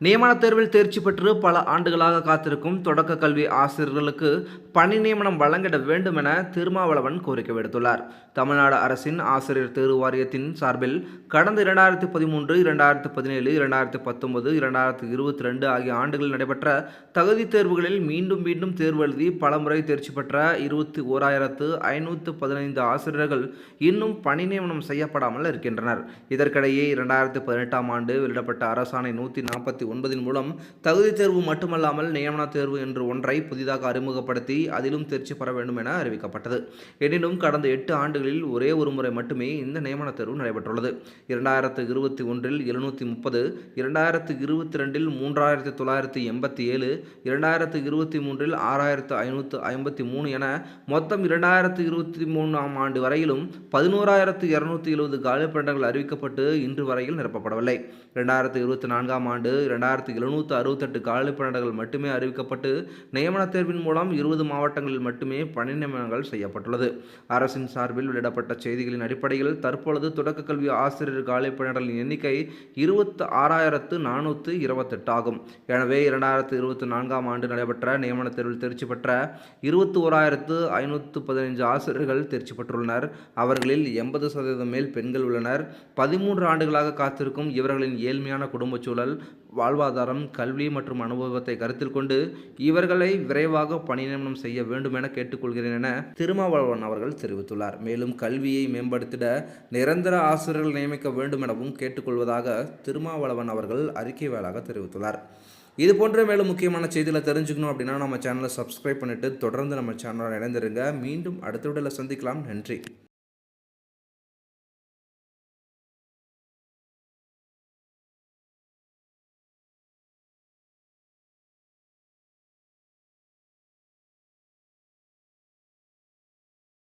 நியமன தேர்வில் தேர்ச்சி பெற்று பல ஆண்டுகளாக காத்திருக்கும் தொடக்க கல்வி ஆசிரியர்களுக்கு பணி நியமனம் வழங்கிட வேண்டும் என திருமாவளவன் கோரிக்கை விடுத்துள்ளார். தமிழ்நாடு அரசின் ஆசிரியர் தேர்வு வாரியத்தின் சார்பில் கடந்த 2013, 2017, 2019, 2022 ஆகிய ஆண்டுகளில் நடைபெற்ற தகுதி தேர்வுகளில் மீண்டும் மீண்டும் தேர்வு எழுதி பலமுறை தேர்ச்சி பெற்ற 21,515 ஆசிரியர்கள் இன்னும் பணி நியமனம் செய்யப்படாமல் இருக்கின்றனர். இதற்கிடையே 2018ஆம் ஆண்டு வெளியிடப்பட்ட அரசாணை 149 மூலம் தகுதி தேர்வு மட்டுமல்லாமல் நியமன தேர்வு என்று ஒன்றை புதிதாக அறிமுகப்படுத்தி அதிலும் தேர்ச்சி பெற வேண்டும் என அறிவிக்கப்பட்டது. எனினும் கடந்த 8 ஆண்டுகளில் ஒரே ஒரு முறை மட்டுமே இந்த நியமன தேர்வு நடைபெற்றுள்ளது. 2021இல் 730, 2022இல் 3987, 2023இல் 6553 என மொத்தம் 2023ஆம் ஆண்டு வரையிலும் 11,270 காலிப்பணியிடங்கள் அறிவிக்கப்பட்டு இன்று வரையில் நிரப்பப்படவில்லை. 2024ஆம் ஆண்டு 2,768 காலிப்பணியிடங்கள் மட்டுமே அறிவிக்கப்பட்டு நியமன தேர்வின் மூலம் 20 மாவட்டங்களில் மட்டுமே பணி நியமனங்கள் செய்யப்பட்டுள்ளது. அரசின் சார்பில் வெளியிடப்பட்ட செய்திகளின் அடிப்படையில் தற்பொழுது தொடக்க கல்வி ஆசிரியர் காலிப்பணியிடங்களின் எண்ணிக்கை 26,428 ஆகும். எனவே 2024ஆம் ஆண்டு நடைபெற்ற நியமன தேர்வில் தேர்ச்சி பெற்ற 21,515 ஆசிரியர்கள் தேர்ச்சி பெற்றுள்ளனர். அவர்களில் 80% மேல் பெண்கள் உள்ளனர். 13 ஆண்டுகளாக காத்திருக்கும் இவர்களின் ஏழ்மையான குடும்பச் சூழல், வாழ்வாதாரம், கல்வி மற்றும் அனுபவத்தை கருத்தில் கொண்டு இவர்களை விரைவாக பணி நியமனம் செய்ய வேண்டும் என கேட்டுக்கொள்கிறேன் என திருமாவளவன் அவர்கள் தெரிவித்துள்ளார். மேலும் கல்வியை மேம்படுத்திட நிரந்தர ஆசிரியர்கள் நியமிக்க வேண்டும் எனவும் கேட்டுக்கொள்வதாக திருமாவளவன் அவர்கள் அறிக்கை வாயிலாக தெரிவித்துள்ளார். இது போன்ற மேலும் முக்கியமான செய்திகளை தெரிஞ்சுக்கணும் அப்படின்னா நம்ம சேனலை சப்ஸ்கிரைப் பண்ணிட்டு தொடர்ந்து நம்ம சேனலோட இணைந்திருங்க. மீண்டும் அடுத்த வீடியோவில் சந்திக்கலாம். நன்றி.